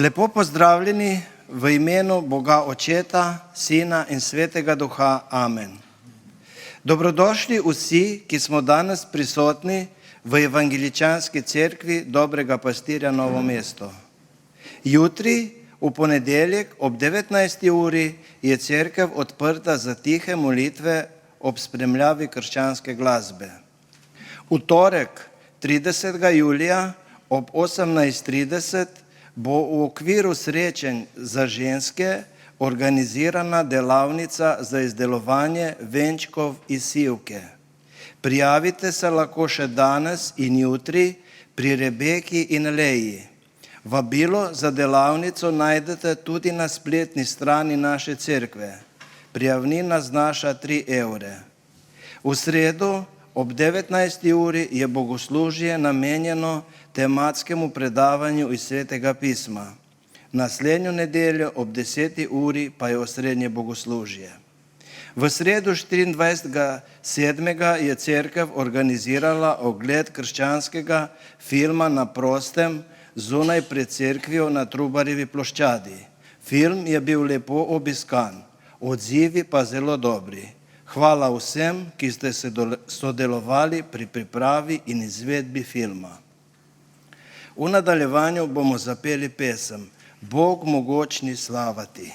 Lepo pozdravljeni v imenu Boga Očeta, Sina in Svetega Duha. Amen. Dobrodošli vsi, ki smo danes prisotni v Evangeličanski cerkvi Dobrega pastirja Novo mesto. Jutri, v ponedeljek ob 19. uri, je cerkev odprta za tihe molitve ob spremljavi krščanske glasbe. V torek, 30. julija ob 18:30 bo v okviru srečanj za ženske organizirana delavnica za izdelovanje venčkov iz sivke. Prijavite se lahko še danes in jutri pri Rebeki in Leji. Vabilo za delavnico najdete tudi na spletni strani naše cerkve. Prijavnina znaša 3 evre. V sredo ob 19. uri je bogoslužje namenjeno tematskemu predavanju iz Svetega pisma. Naslednjo nedeljo ob 10. uri pa je osrednje bogoslužje. V sredo 24.7. je cerkev organizirala ogled krščanskega filma Na prostem zunaj pred cerkvijo na Trubarjevi ploščadi. Film je bil lepo obiskan, odzivi pa zelo dobri. Hvala vsem, ki ste sodelovali pri pripravi in izvedbi filma. V nadaljevanju bomo zapeli pesem Bog mogočni, slava ti.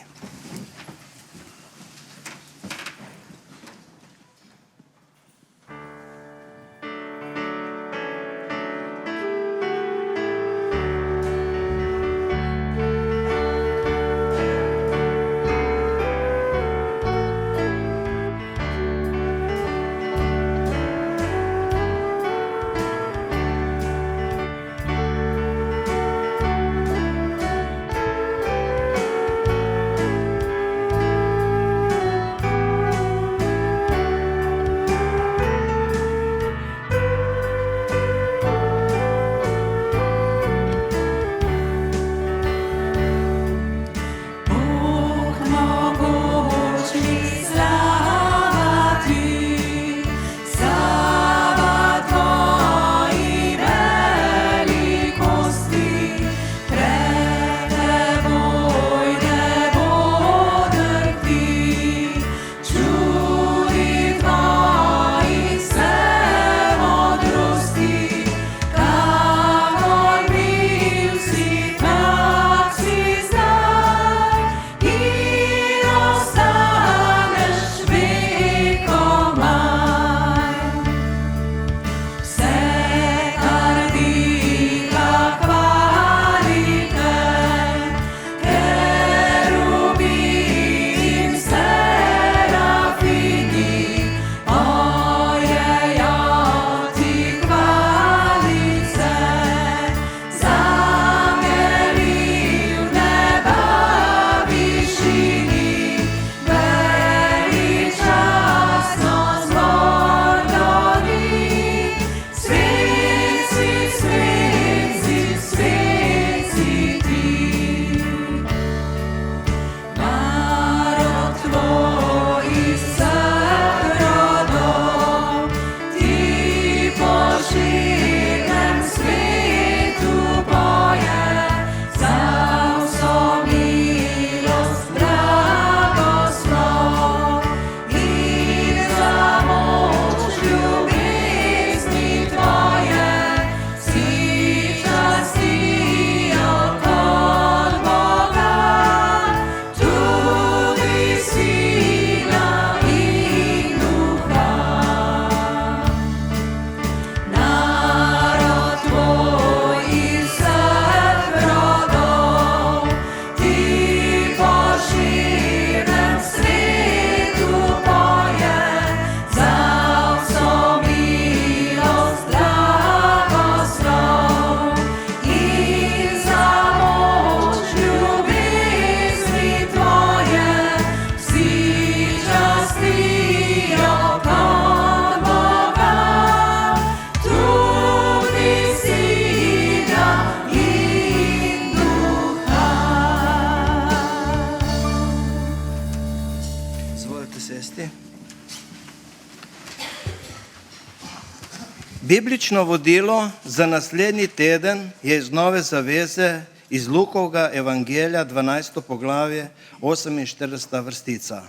Biblično vodilo za naslednji teden je iz Nove zaveze iz Lukovega evangelija, 12. poglavje, 48. vrstica.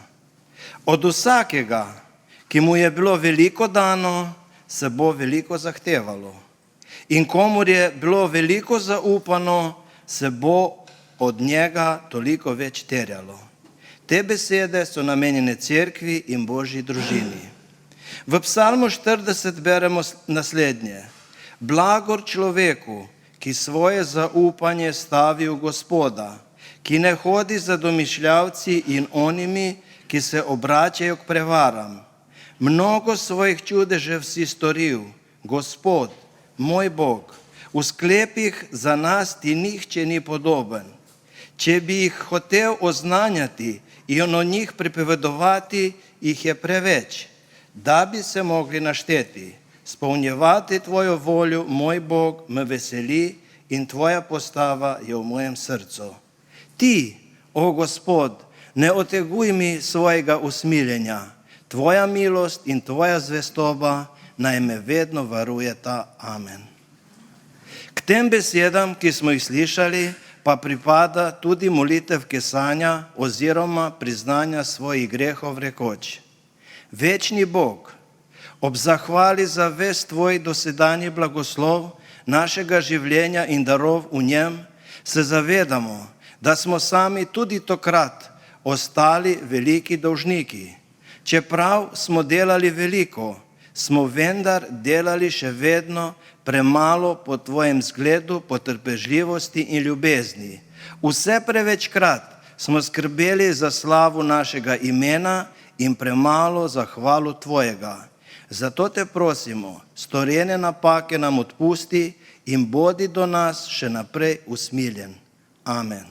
Od vsakega, ki mu je bilo veliko dano, se bo veliko zahtevalo. In komur je bilo veliko zaupano, se bo od njega toliko več terjalo. Te besede so namenjene cerkvi in Božji družini. V Psalmu 40 beremo naslednje. Blagor človeku, ki svoje zaupanje stavi v Gospoda, ki ne hodi za domišljavci in onimi, ki se obračajo k prevaram. Mnogo svojih čudežev si storil, Gospod, moj Bog, v sklepih za nas ti nihče ni podoben. Če bi jih hotel oznanjati in o njih pripovedovati, jih je preveč, da bi se mogli našteti. Spolnjevati tvojo voljo, moj Bog, me veseli in tvoja postava je v mojem srcu. Ti, o Gospod, ne oteguj mi svojega usmiljenja. Tvoja milost in tvoja zvestoba naj me vedno varujeta. Amen. K tem besedam, ki smo jih slišali, pa pripada tudi molitev kesanja oziroma priznanja svojih grehov rekoč. Večni Bog, ob zahvali za ves tvoj dosedanji blagoslov našega življenja in darov v njem, se zavedamo, da smo sami tudi tokrat ostali veliki dolžniki. Čeprav smo delali veliko, smo vendar delali še vedno premalo po tvojem zgledu, potrpežljivosti in ljubezni. Vse prevečkrat smo skrbeli za slavo našega imena in premalo za hvalo tvojega. Zato te prosimo, storjene napake nam odpusti in bodi do nas še naprej usmiljen. Amen.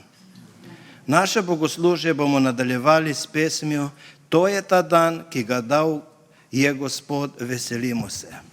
Naše bogoslužje bomo nadaljevali s pesmijo To je ta dan, ki ga dal je Gospod, veselimo se.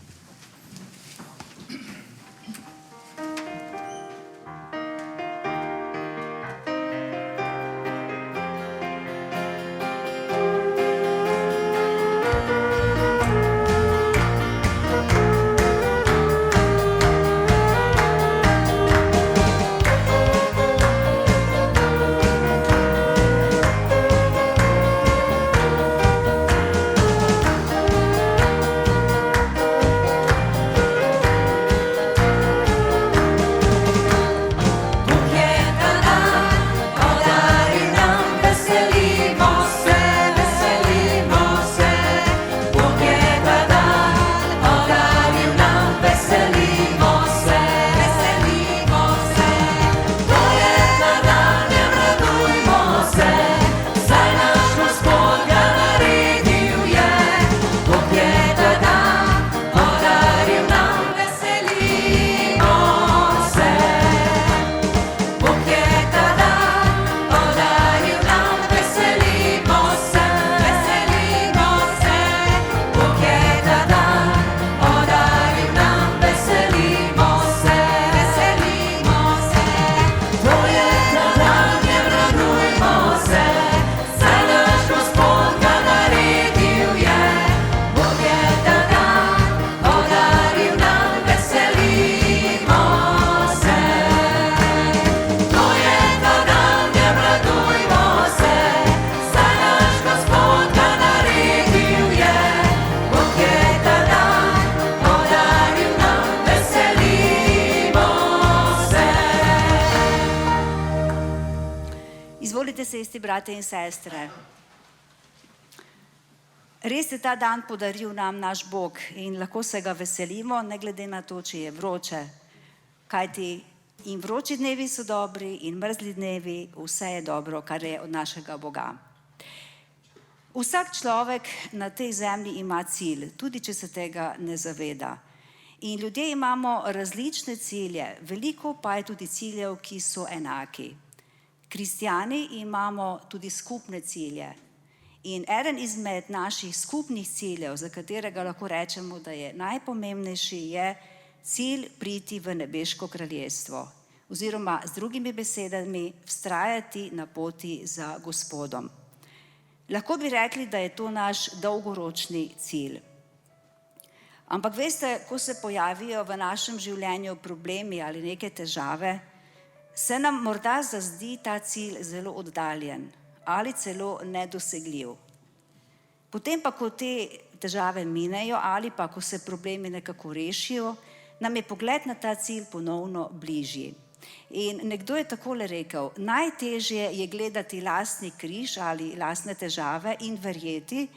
Izvolite sesti, brate in sestre. Res je ta dan podaril nam naš Bog in lahko se ga veselimo, ne glede na to, če je vroče. Kajti in vroči dnevi so dobri in mrzli dnevi, vse je dobro, kar je od našega Boga. Vsak človek na tej zemlji ima cilj, tudi če se tega ne zaveda. In ljudje imamo različne cilje, veliko pa je tudi ciljev, ki so enaki. Kristjani imamo tudi skupne cilje. In eden izmed naših skupnih ciljev, za katerega lahko rečemo, da je najpomembnejši, je cilj priti v nebeško kraljestvo. Oziroma, z drugimi besedami, vztrajati na poti za Gospodom. Lahko bi rekli, da je to naš dolgoročni cilj. Ampak veste, ko se pojavijo v našem življenju problemi ali neke težave, se nam morda zazdi ta cilj zelo oddaljen ali celo nedosegljiv. Potem pa, ko te težave minejo ali pa, ko se problemi nekako rešijo, nam je pogled na ta cilj ponovno bližji. In nekdo je takole rekel, najtežje je gledati lastni križ ali lastne težave in verjeti,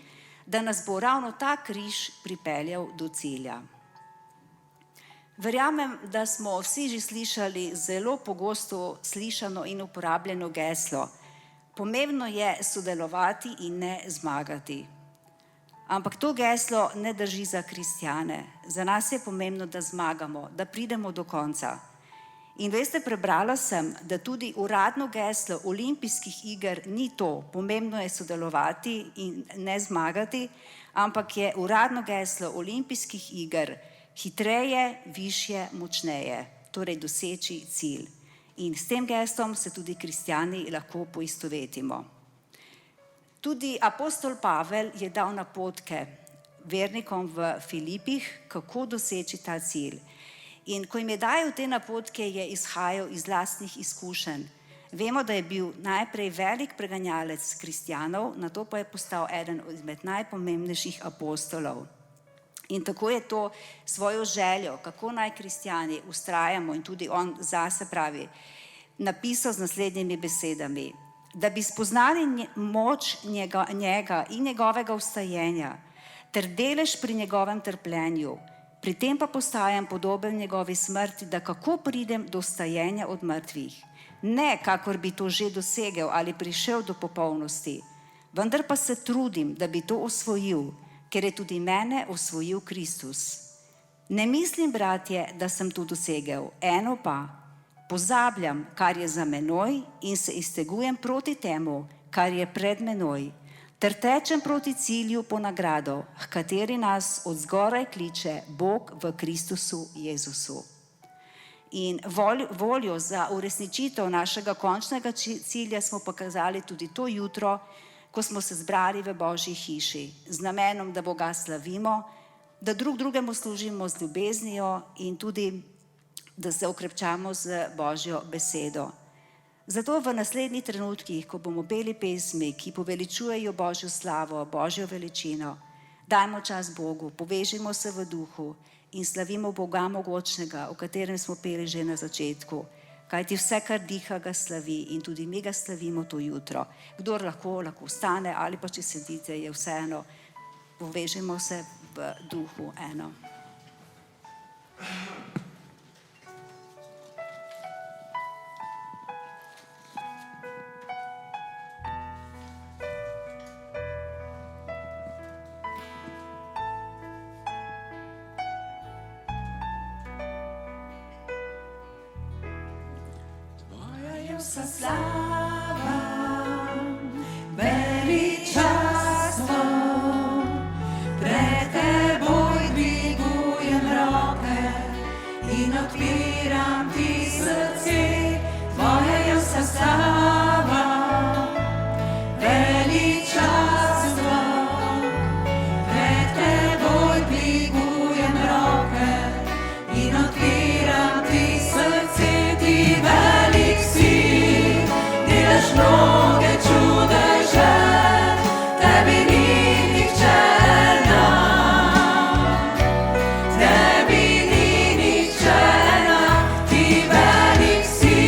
da nas bo ravno ta križ pripeljal do cilja. Verjamem, da smo vsi že slišali zelo pogosto slišano in uporabljeno geslo. Pomembno je sodelovati in ne zmagati. Ampak to geslo ne drži za kristjane. Za nas je pomembno, da zmagamo, da pridemo do konca. In veste, prebrala sem, da tudi uradno geslo olimpijskih iger ni to, pomembno je sodelovati in ne zmagati, ampak je uradno geslo olimpijskih iger hitreje, višje, močneje, torej doseči cilj. In s tem geslom se tudi kristjani lahko poistovetimo. Tudi apostol Pavel je dal napotke vernikom v Filipih, kako doseči ta cilj. In ko jim je dajal te napotke, je izhajal iz lastnih izkušenj. Vemo, da je bil najprej velik preganjalec kristjanov, nato pa je postal eden izmed najpomembnejših apostolov. In tako je to svojo željo, kako naj kristjani vztrajamo, in tudi on zase pravi, napisal z naslednjimi besedami: da bi spoznali moč njega in njegovega vstajenja, ter delež pri njegovem trpljenju, pri tem pa postajam podoben njegovi smrti, da kako pridem do vstajenja od mrtvih. Ne, kakor bi to že dosegel ali prišel do popolnosti, vendar pa se trudim, da bi to osvojil, ker je tudi mene osvojil Kristus. Ne mislim, bratje, da sem to dosegel, eno pa, pozabljam, kar je za menoj in se iztegujem proti temu, kar je pred menoj, ter tečem proti cilju po nagrado, h kateri nas od zgoraj kliče Bog v Kristusu Jezusu. In voljo za uresničitev našega končnega cilja smo pokazali tudi to jutro, ko smo se zbrali v Božji hiši, z namenom, da Boga slavimo, da drug drugemu služimo z ljubeznijo in tudi, da se okrepčamo z Božjo besedo. Zato v naslednjih trenutkih, ko bomo peli pesmi, ki poveličujejo Božjo slavo, Božjo veličino, dajmo čas Bogu, povežimo se v duhu in slavimo Boga mogočnega, o katerem smo peli že na začetku. Kajti vse, kar diha, ga slavi in tudi mi ga slavimo to jutro. Kdor lahko vstane ali pa če sedite, je vseeno. Povežimo se v duhu eno. Vsa slava, veličastvo, pred teboj dvigujem roke in odpiram ti srce. Tvoja je vsa slava, veličastvo, pred teboj dvigujem roke in odpiram ti srce. Ti velik si, delaš mnoge čudeže, tebi ni nihče enak, tebi ni nihče enak. Ti velik si,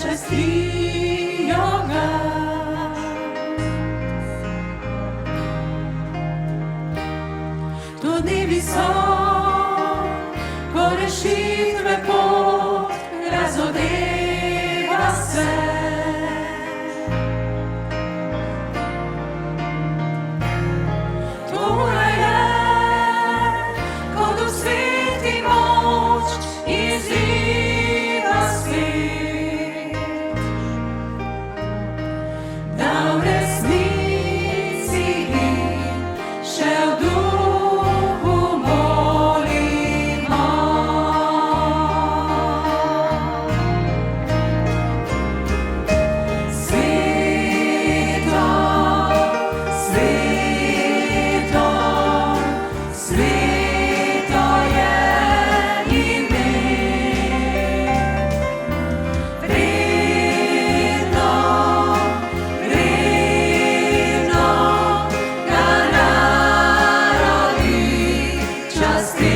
častijo ga. To dnevi so, ko rešitve pot razodeva se. To ura je, ko dosveti moč izliva svet. Da v resnici še v duhu molimo. Sveto, sveto, sveto je ime. Vredno, vredno ga narodi častiti.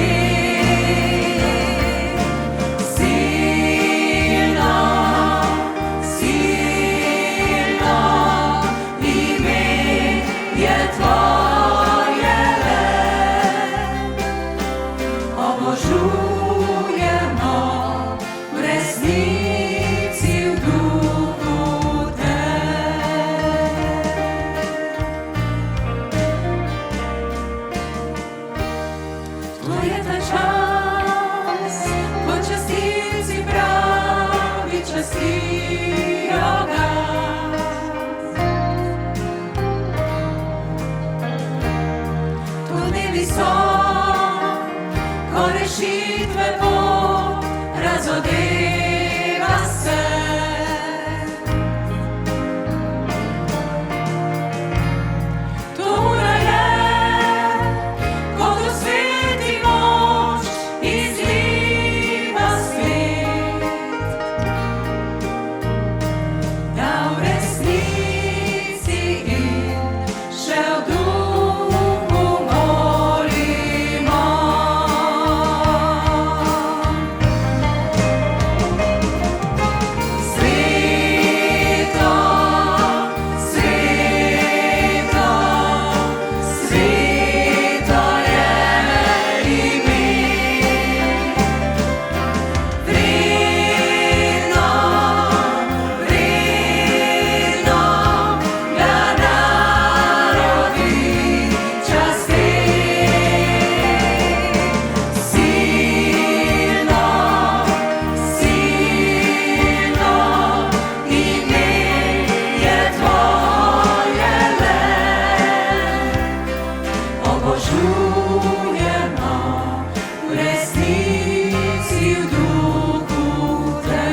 Silno, silno ime je tvoje le. Obožujemo v resnici v duhu te. To je ta čas, ko častilci pravi častijo ga. To dnevi so, ko rešitve pot razodeva se. To ura je, ko dosveti moč izliva svet. Da v resnici še v duhu molimo. Sveto, sveto, sveto je ime. Vredno, vredno ga narodi častiti. Silno, silno ime je tvoje le. Obožujemo v resnici v duhu te.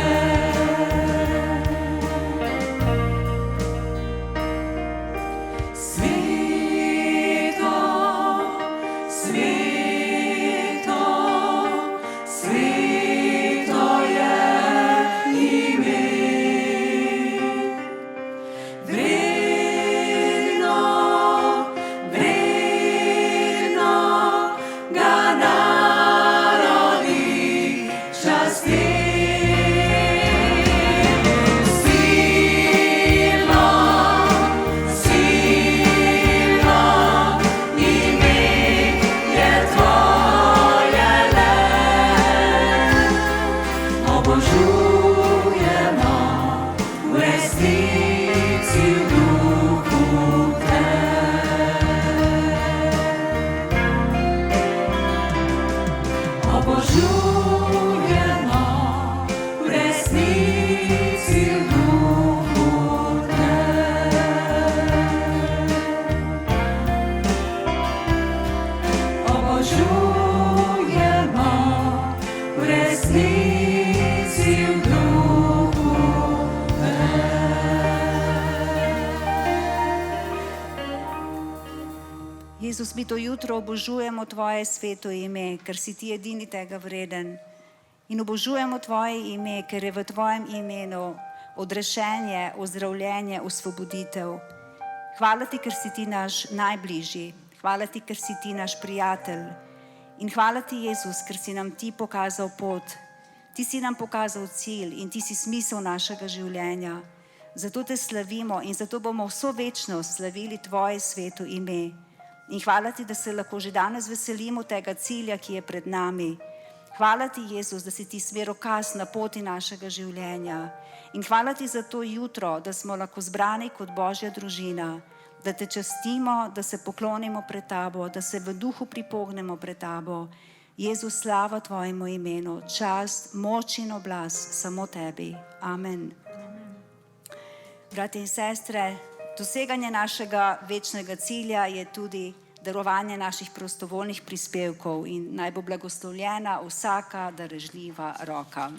Sveto, sveto, sveto je ime. Vredno, vredno ga narodi častiti. Silno, silno ime je tvoje le. Obožujemo v resnici v duhu te. Obožujemo v resnici v duhu te. Obožujemo v resnici v duhu te. Jezus, mi to jutro obožujemo tvoje sveto ime, ker si ti edini tega vreden. In obožujemo tvoje ime, ker je v tvojem imenu odrešenje, ozdravljenje, osvoboditev. Hvala ti, ker si ti naš najbližji. Hvala ti, ker si ti naš prijatelj. In hvala ti, Jezus, ker si nam ti pokazal pot. Ti si nam pokazal cilj in ti si smisel našega življenja. Zato te slavimo in zato bomo vso večnost slavili tvoje sveto ime. In hvala ti, da se lahko že danes veselimo tega cilja, ki je pred nami. Hvala ti, Jezus, da si ti smerokaz na poti našega življenja. In hvala ti za to jutro, da smo lahko zbrani kot Božja družina, da te častimo, da se poklonimo pred tabo, da se v duhu pripognemo pred tabo. Jezus, slava tvojemu imenu, čast, moč in oblast samo tebi. Amen. Brati in sestre, doseganje našega večnega cilja je tudi darovanje naših prostovoljnih prispevkov in naj bo blagoslovljena vsaka darežljiva roka.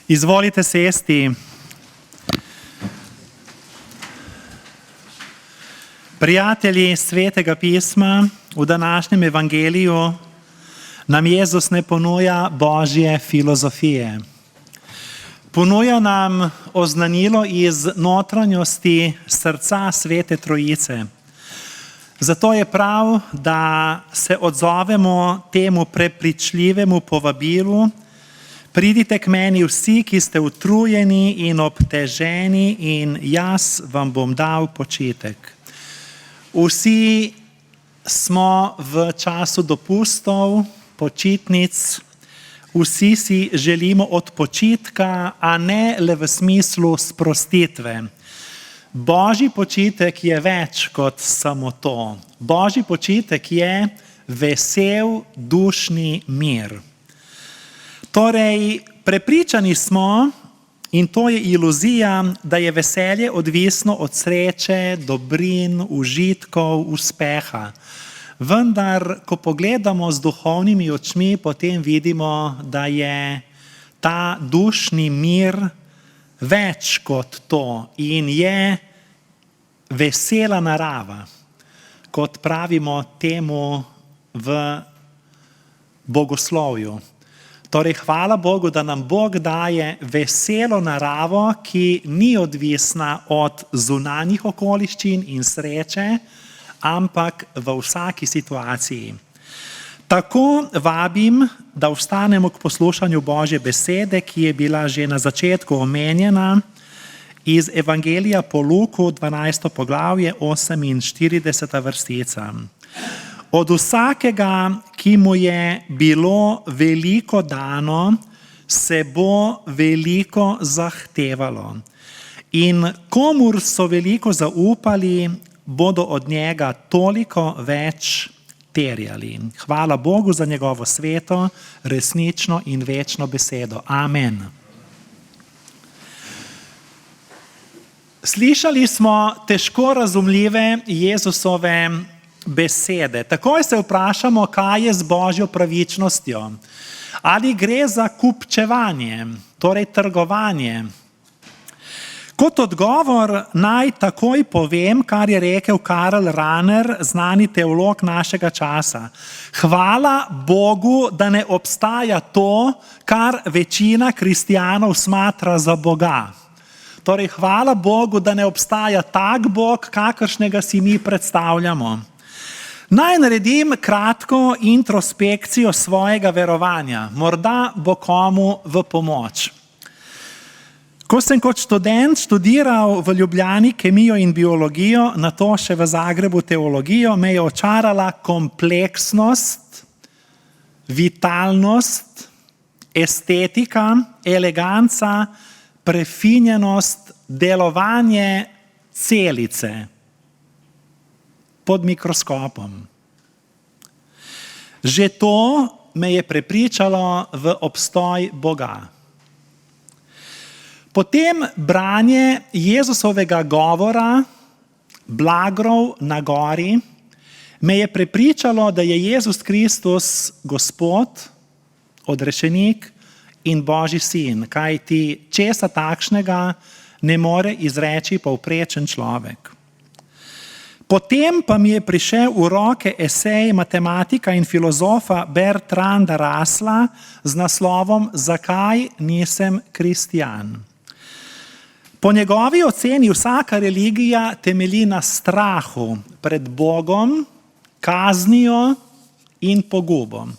Izvolite sesti. Prijatelji Svetega pisma, v današnjem evangeliju nam Jezus ne ponuja božje filozofije. Ponuja nam oznanilo iz notranjosti srca Svete Trojice. Zato je prav, da se odzovemo temu prepričljivemu povabilu: pridite k meni vsi, ki ste utrujeni in obteženi, in jaz vam bom dal počitek. Vsi smo v času dopustov, počitnic, vsi si želimo odpočitka, a ne le v smislu sprostitve. Božji počitek je več kot samo to. Božji počitek je vesel dušni mir. Torej, prepričani smo, in to je iluzija, da je veselje odvisno od sreče, dobrin, užitkov, uspeha. Vendar, ko pogledamo z duhovnimi očmi, potem vidimo, da je ta dušni mir več kot to in je vesela narava, kot pravimo temu v bogoslovju. Torej, hvala Bogu, da nam Bog daje veselo naravo, ki ni odvisna od zunanjih okoliščin in sreče, ampak v vsaki situaciji. Tako vabim, da vstanemo k poslušanju Božje besede, ki je bila že na začetku omenjena, iz Evangelija po Luku, 12. poglavje, 48. vrstica. Od vsakega, ki mu je bilo veliko dano, se bo veliko zahtevalo. In komur so veliko zaupali, bodo od njega toliko več terjali. Hvala Bogu za njegovo sveto, resnično in večno besedo. Amen. Slišali smo težko razumljive Jezusove besede. Takoj se vprašamo, kaj je z božjo pravičnostjo. Ali gre za kupčevanje, torej trgovanje? Kot odgovor naj takoj povem, kar je rekel Karl Rahner, znani teolog našega časa. Hvala Bogu, da ne obstaja to, kar večina kristjanov smatra za Boga. Torej, hvala Bogu, da ne obstaja tak Bog, kakršnega si mi predstavljamo. Naj naredim kratko introspekcijo svojega verovanja. Morda bo komu v pomoč. Ko sem kot študent študiral v Ljubljani kemijo in biologijo, nato še v Zagrebu teologijo, me je očarala kompleksnost, vitalnost, estetika, eleganca, prefinjenost, delovanje celice pod mikroskopom. Že to me je prepričalo v obstoj Boga. Potem branje Jezusovega govora, Blagrov na gori, me je prepričalo, da je Jezus Kristus Gospod, odrešenik in Božji sin, kajti česa takšnega ne more izreči povprečen človek. Potem pa mi je prišel v roke esej matematika in filozofa Bertranda Russella z naslovom Zakaj nisem kristjan? Po njegovi oceni vsaka religija temelji na strahu pred Bogom, kaznijo in pogubom.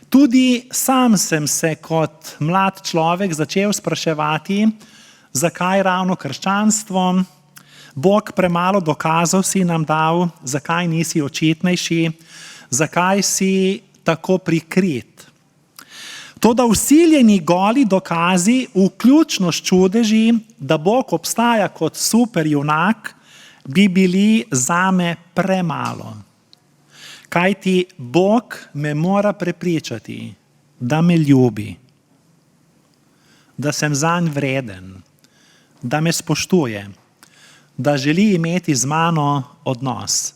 Tudi sam sem se kot mlad človek začel spraševati, zakaj ravno krščanstvo, Bog premalo dokazov si nam dal, zakaj nisi očitnejši, zakaj si tako prikrit. Toda vsiljeni goli dokazi, vključno s čudeži, da Bog obstaja kot superjunak, bi bili zame premalo. Kajti Bog me mora prepričati, da me ljubi, da sem zanj vreden, da me spoštuje, da želi imeti z mano odnos.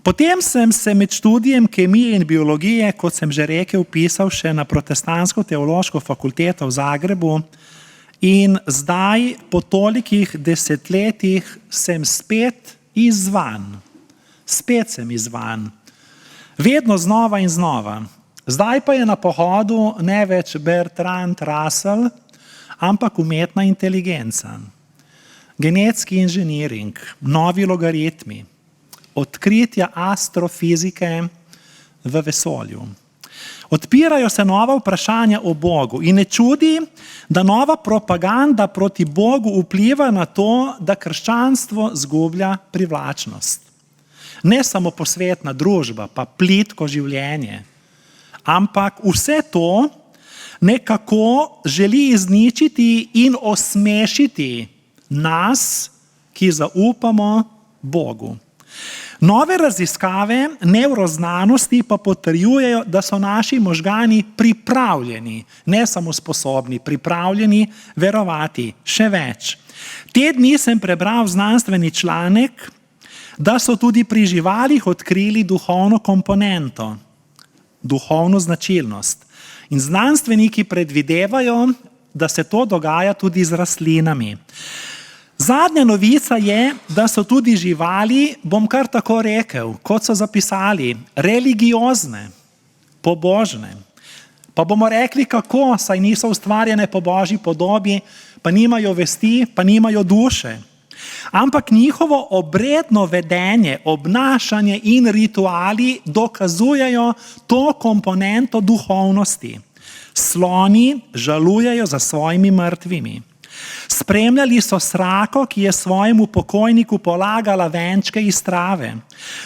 Potem sem se med študijem kemije in biologije, kot sem že rekel, pisal še na Protestantsko teološko fakulteto v Zagrebu in zdaj po tolikih desetletjih sem spet izzvan. Spet sem izzvan. Vedno znova in znova. Zdaj pa je na pohodu ne več Bertrand Russell, ampak umetna inteligenca. Genetski inženiring, novi logaritmi, odkritja astrofizike v vesolju. Odpirajo se nova vprašanja o Bogu in ne čudi, da nova propaganda proti Bogu vpliva na to, da krščanstvo zgublja privlačnost. Ne samo posvetna družba, pa plitko življenje, ampak vse to nekako želi izničiti in osmešiti nas, ki zaupamo Bogu. Nove raziskave nevroznanosti pa potrjujejo, da so naši možgani pripravljeni, ne samo sposobni, pripravljeni verovati. Še več. Te dni sem prebral znanstveni članek, da so tudi pri živalih odkrili duhovno komponento, duhovno značilnost. In znanstveniki predvidevajo, da se to dogaja tudi z rastlinami. Zadnja novica je, da so tudi živali, bom kar tako rekel, kot so zapisali, religiozne, pobožne. Pa bomo rekli, kako, saj niso ustvarjene po Božji podobi, pa nimajo vesti, pa nimajo duše. Ampak njihovo obredno vedenje, obnašanje in rituali dokazujejo to komponento duhovnosti. Sloni žalujejo za svojimi mrtvimi. Spremljali so srako, ki je svojemu pokojniku polagala venčke iz trave.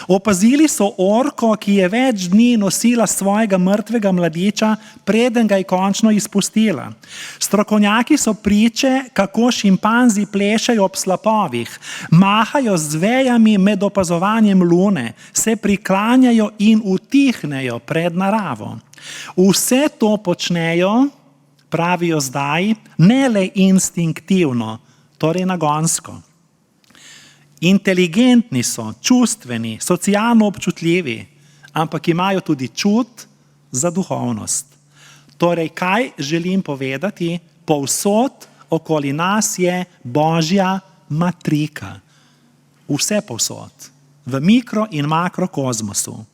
Opazili so orko, ki je več dni nosila svojega mrtvega mladiča, preden ga je končno izpustila. Strokovnjaki so priče, kako šimpanzi plešejo ob slapovih, mahajo z vejami med opazovanjem lune, se priklanjajo in utihnejo pred naravo. Vse to počnejo, pravijo zdaj, ne le instinktivno, torej nagonsko. Inteligentni so, čustveni, socialno občutljivi, ampak imajo tudi čut za duhovnost. Torej, kaj želim povedati? Povsod okoli nas je Božja matrika. Vse povsod, v mikro in makrokozmosu.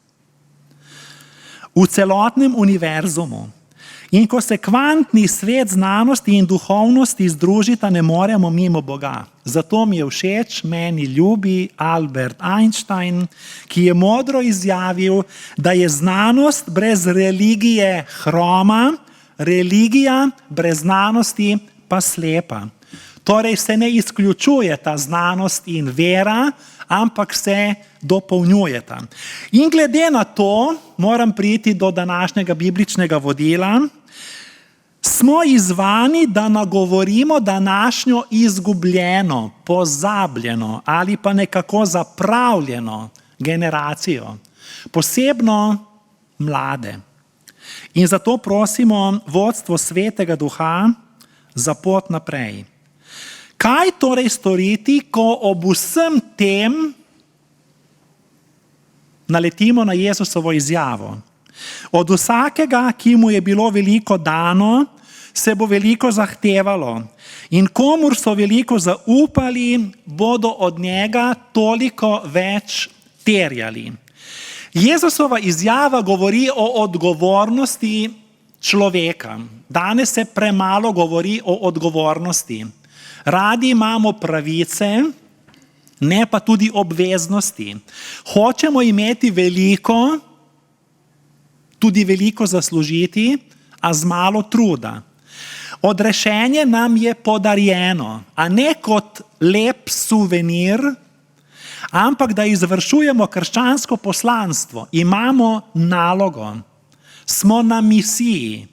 V celotnem univerzumu. In ko se kvantni svet znanosti in duhovnosti združita, ne moremo mimo Boga. Zato mi je všeč, meni ljubi Albert Einstein, ki je modro izjavil, da je znanost brez religije hroma, religija brez znanosti pa slepa. Torej se ne izključujeta znanost in vera, ampak se dopolnjujeta. In glede na to, moram priti do današnjega bibličnega vodila, smo izzvani, da nagovorimo današnjo izgubljeno, pozabljeno ali pa nekako zapravljeno generacijo, posebno mlade. In zato prosimo vodstvo Svetega Duha za pot naprej. Kaj torej storiti, ko ob vsem tem naletimo na Jezusovo izjavo? Od vsakega, ki mu je bilo veliko dano, se bo veliko zahtevalo. In komur so veliko zaupali, bodo od njega toliko več terjali. Jezusova izjava govori o odgovornosti človeka. Danes se premalo govori o odgovornosti. Radi imamo pravice, ne pa tudi obveznosti. Hočemo imeti veliko, tudi veliko zaslužiti, a z malo truda. Odrešenje nam je podarjeno, a ne kot lep suvenir, ampak da izvršujemo krščansko poslanstvo. Imamo nalogo, smo na misiji.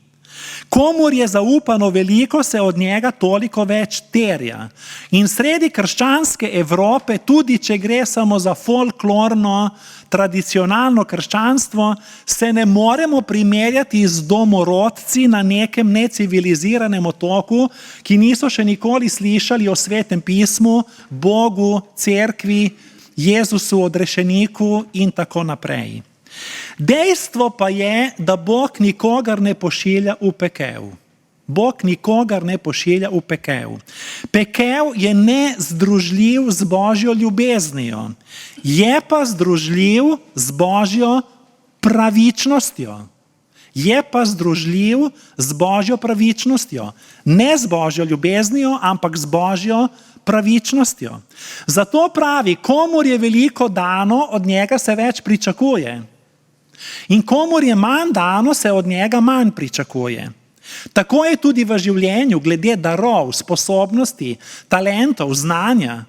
Komur je zaupano veliko, se od njega toliko več terja. In sredi krščanske Evrope, tudi če gre samo za folklorno, tradicionalno krščanstvo, se ne moremo primerjati z domorodci na nekem neciviliziranem otoku, ki niso še nikoli slišali o Svetem pismu, Bogu, cerkvi, Jezusu, odrešeniku in tako naprej. Dejstvo pa je, da Bog nikogar ne pošilja v pekel. Bog nikogar ne pošilja v pekel. Pekel je nezdružljiv z Božjo ljubeznijo. Je pa združljiv z Božjo pravičnostjo. Je pa združljiv z Božjo pravičnostjo. Ne z Božjo ljubeznijo, ampak z Božjo pravičnostjo. Zato pravi, komur je veliko dano, od njega se več pričakuje. In komur je manj dano, se od njega manj pričakuje. Tako je tudi v življenju glede darov, sposobnosti, talentov, znanja.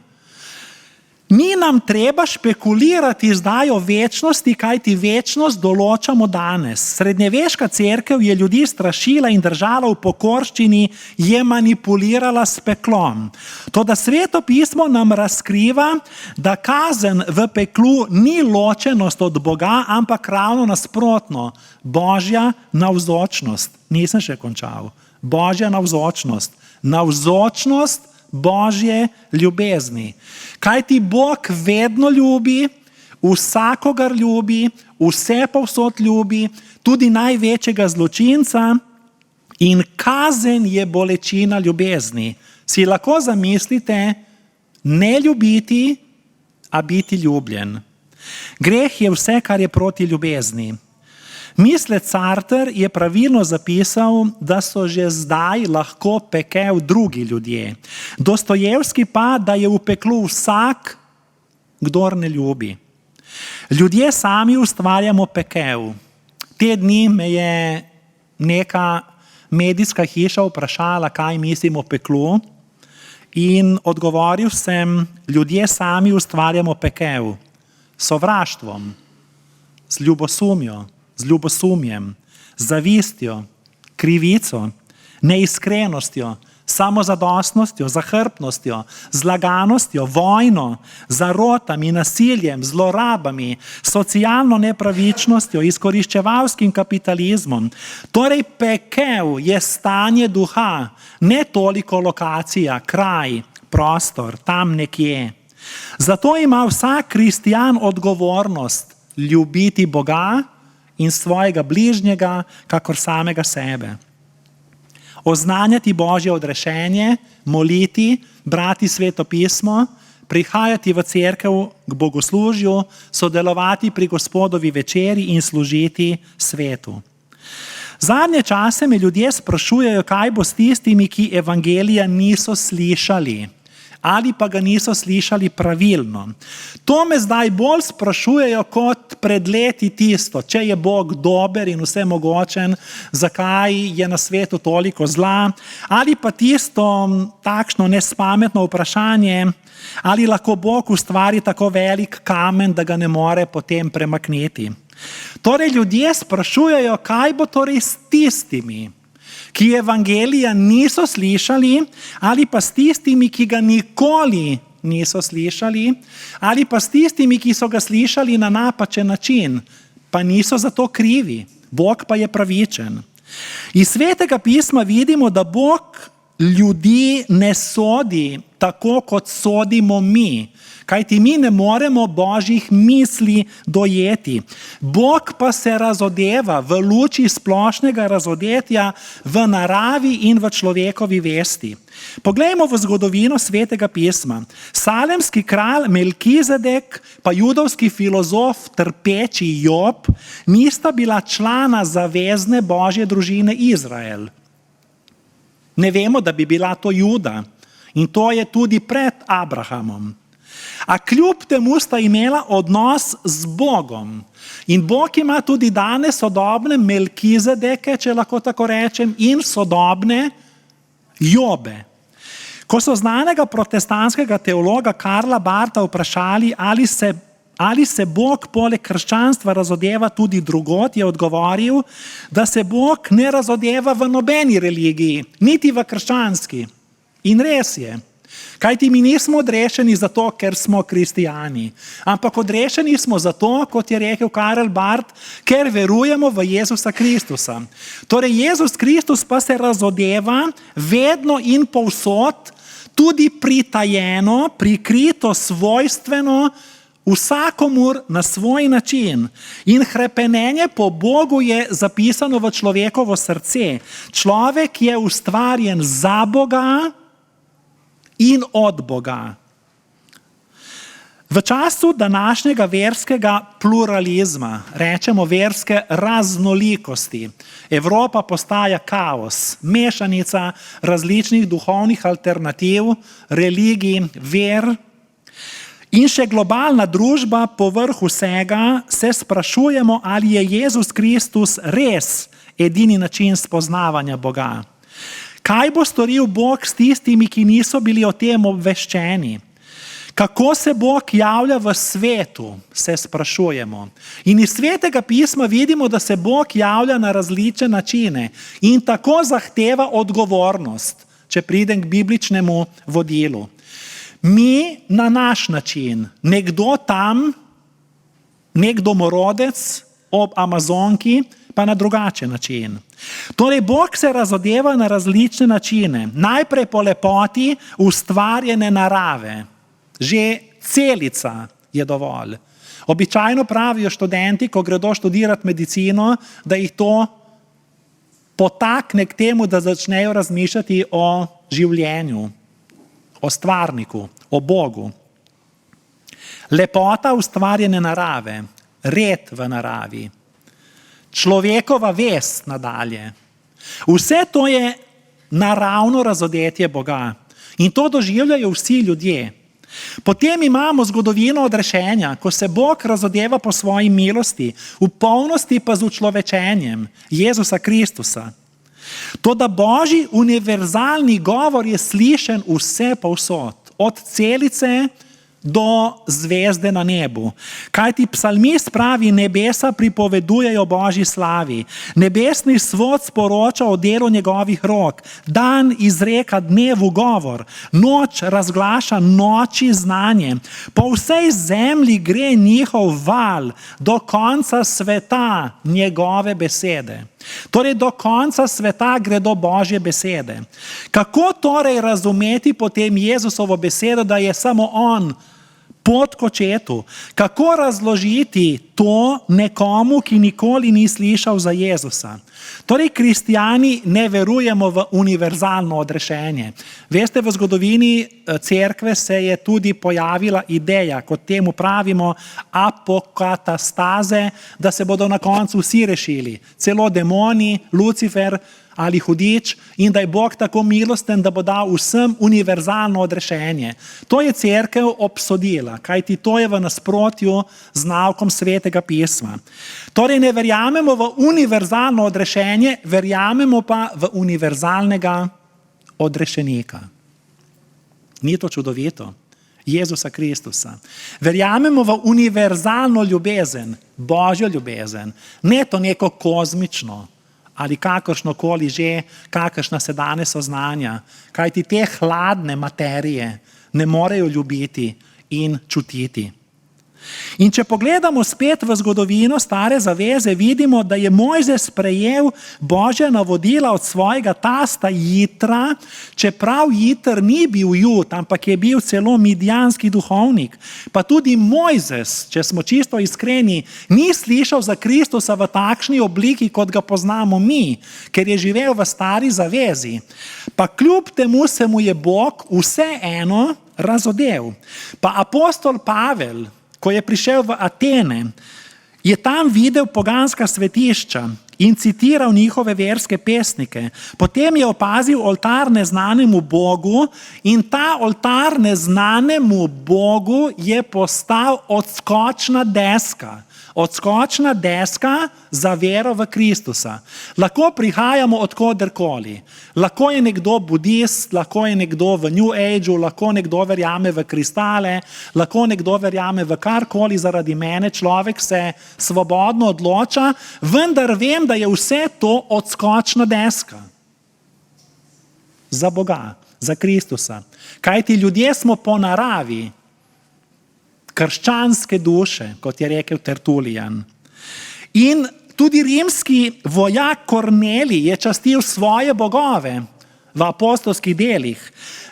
Ni nam treba špekulirati zdaj o večnosti, kajti večnost določamo danes. Srednjeveška cerkev je ljudi strašila in držala v pokorščini, je manipulirala s peklom. Toda Sveto pismo nam razkriva, da kazen v peklu ni ločenost od Boga, ampak ravno nasprotno, Božja navzočnost. Nisem še končal. Božja navzočnost. Navzočnost Božje ljubezni. Kaj ti Bog vedno ljubi, vsakogar ljubi, vse povsod ljubi, tudi največjega zločinca, in kazen je bolečina ljubezni. Si lahko zamislite, ne ljubiti, a biti ljubljen. Greh je vse, kar je proti ljubezni. Mislec Sartre je pravilno zapisal, da so že zdaj lahko pekel drugi ljudje. Dostojevski pa, da je v peklu vsak, kdor ne ljubi. Ljudje sami ustvarjamo pekel. Te dni me je neka medijska hiša vprašala, kaj mislim o peklu. In odgovoril sem, ljudje sami ustvarjamo pekel, s sovraštvom, z ljubosumjem, zavistjo, krivico, neiskrenostjo, samozadostnostjo, zahrbtnostjo, zlaganostjo, vojno, zarotami, nasiljem, zlorabami, socialno nepravičnostjo, izkoriščevalskim kapitalizmom. Torej, pekel je stanje duha, ne toliko lokacija, kraj, prostor, tam nekje. Zato ima vsak kristjan odgovornost ljubiti Boga in svojega bližnjega, kakor samega sebe. Oznanjati Božje odrešenje, moliti, brati Sveto pismo, prihajati v cerkev k bogoslužju, sodelovati pri Gospodovi večeri in služiti svetu. Zadnje čase me ljudje sprašujejo, kaj bo s tistimi, ki evangelija niso slišali ali pa ga niso slišali pravilno. To me zdaj bolj sprašujejo kot pred leti tisto, če je Bog dober in vsemogočen, zakaj je na svetu toliko zla, ali pa tisto takšno nespametno vprašanje, ali lahko Bog ustvari tako velik kamen, da ga ne more potem premakniti. Torej ljudje sprašujejo, kaj bo torej s tistimi, ki evangelija niso slišali, ali pa s tistimi, ki ga nikoli niso slišali, ali pa s tistimi, ki so ga slišali na napačen način, pa niso za to krivi. Bog pa je pravičen. Iz Svetega pisma vidimo, da Bog ljudi ne sodi tako, kot sodimo mi, kajti mi ne moremo Božjih misli dojeti. Bog pa se razodeva v luči splošnega razodetja v naravi in v človekovi vesti. Poglejmo v zgodovino Svetega pisma. Salemski kralj Melkizedek pa judovski filozof trpeči Job nista bila člana zavezne Božje družine Izrael. Ne vemo, da bi bila to Juda, in to je tudi pred Abrahamom. A kljub temu sta imela odnos z Bogom. In Bog ima tudi danes sodobne Melkizedeke, če lahko tako rečem, in sodobne Jobe. Ko so znanega protestantskega teologa Karla Barta vprašali, ali se Bog poleg krščanstva razodeva tudi drugod, je odgovoril, da se Bog ne razodeva v nobeni religiji, niti v krščanski. In res je. Kajti mi nismo odrešeni zato, ker smo kristijani, ampak odrešeni smo zato, kot je rekel Karl Barth, ker verujemo v Jezusa Kristusa. Torej Jezus Kristus pa se razodeva vedno in povsod, tudi pritajeno, prikrito, svojstveno, vsakomur na svoj način. In hrepenenje po Bogu je zapisano v človekovo srce. Človek je ustvarjen za Boga in od Boga. V času današnjega verskega pluralizma, rečemo verske raznolikosti, Evropa postaja kaos, mešanica različnih duhovnih alternativ, religij, ver. In še globalna družba povrh vsega se sprašujemo, ali je Jezus Kristus res edini način spoznavanja Boga. Kaj bo storil Bog s tistimi, ki niso bili o tem obveščeni? Kako se Bog javlja v svetu, se sprašujemo. In iz Svetega pisma vidimo, da se Bog javlja na različne načine in tako zahteva odgovornost, če pridem k bibličnemu vodilu. Mi na naš način, nekdo tam, nek domorodec ob Amazonki, pa na drugačen način. Torej, Bog se razodeva na različne načine. Najprej po lepoti ustvarjene narave. Že celica je dovolj. Običajno pravijo študenti, ko gredo študirati medicino, da jih to potakne k temu, da začnejo razmišljati o življenju, o stvarniku, o Bogu. Lepota ustvarjene narave, red v naravi, človekova vest nadalje. Vse to je naravno razodetje Boga in to doživljajo vsi ljudje. Potem imamo zgodovino odrešenja, ko se Bog razodeva po svoji milosti, v polnosti pa z učlovečenjem Jezusa Kristusa. Toda Božji univerzalni govor je slišen vse povsod, od celice do zvezde na nebu. Kajti psalmist pravi, nebesa pripovedujejo Božji slavi, nebesni svod sporoča o delu njegovih rok, dan izreka dnevu govor, noč razglaša noči znanje, po vsej zemlji gre njihov val, do konca sveta njegove besede. Torej, do konca sveta gredo Božje besede. Kako torej razumeti potem Jezusovo besedo, da je samo on pot k očetu? Kako razložiti to nekomu, ki nikoli ni slišal za Jezusa? Torej, kristijani ne verujemo v univerzalno odrešenje. Veste, v zgodovini cerkve se je tudi pojavila ideja, kot temu pravimo, apokatastaze, da se bodo na koncu vsi rešili. Celo demoni, Lucifer ali hudič, in da je Bog tako milosten, da bo dal vsem univerzalno odrešenje. To je cerkev obsodila, kajti to je v nasprotju z naukom Svetega pisma. Torej, ne verjamemo v univerzalno odrešenje, verjamemo pa v univerzalnega odrešenika. Ni to čudovito? Jezusa Kristusa. Verjamemo v univerzalno ljubezen, Božjo ljubezen, ne to neko kozmično ali kakršnokoli že, kakršna se danes oznanja, kajti te hladne materije ne morejo ljubiti in čutiti. In če pogledamo spet v zgodovino Stare zaveze, vidimo, da je Mojzes prejel Božja navodila od svojega tasta Jitra, čeprav Jitr ni bil Jud, ampak je bil celo midjanski duhovnik. Pa tudi Mojzes, če smo čisto iskreni, ni slišal za Kristusa v takšni obliki, kot ga poznamo mi, ker je živel v Stari zavezi. Pa kljub temu se mu je Bog vseeno razodel. Pa apostol Pavel, ko je prišel v Atene, je tam videl poganska svetišča in citiral njihove verske pesnike. Potem je opazil oltar neznanemu Bogu in ta oltar neznanemu Bogu je postal odskočna deska. Odskočna deska za vero v Kristusa. Lahko prihajamo odkoderkoli. Lahko je nekdo budist, lahko je nekdo v New Ageu, lahko nekdo verjame v kristale, lahko nekdo verjame v karkoli zaradi mene. Človek se svobodno odloča, vendar vem, da je vse to odskočna deska. Za Boga, za Kristusa. Kajti ljudje smo po naravi krščanske duše, kot je rekel Tertulijan. In tudi rimski vojak Kornelij je častil svoje bogove v apostolskih delih.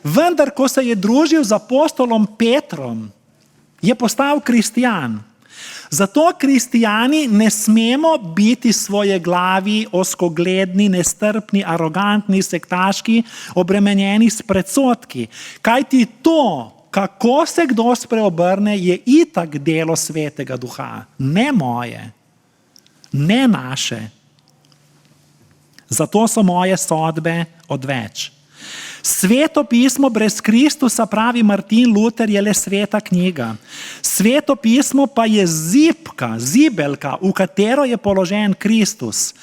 Vendar, ko se je družil z apostolom Petrom, je postal kristijan. Zato kristijani ne smemo biti svojeglavi, ozkogledni, nestrpni, arogantni, sektaški, obremenjeni s predsodki. Kajti to, kako se kdo spreobrne, je itak delo Svetega Duha, ne moje, ne naše. Zato so moje sodbe odveč. Sveto pismo brez Kristusa, pravi Martin Luther, je le sveta knjiga. Sveto pismo pa je zibelka, v katero je položen Kristus.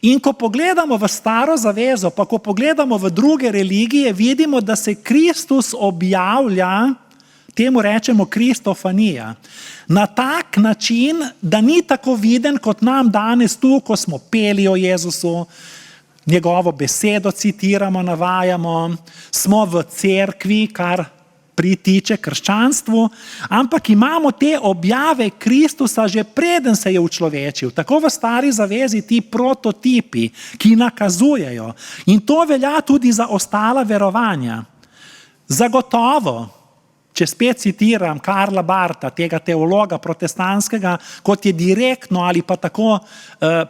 In ko pogledamo v Staro zavezo, pa ko pogledamo v druge religije, vidimo, da se Kristus objavlja, temu rečemo kristofanija, na tak način, da ni tako viden kot nam danes tu, ko smo peli o Jezusu, njegovo besedo citiramo, navajamo, smo v cerkvi, kar pritiče krščanstvu, ampak imamo te objave Kristusa že preden se je učlovečil. Tako v Stari zavezi ti prototipi, ki nakazujejo. In to velja tudi za ostala verovanja. Zagotovo, če spet citiram Karla Barta, tega teologa protestantskega, kot je direktno ali pa tako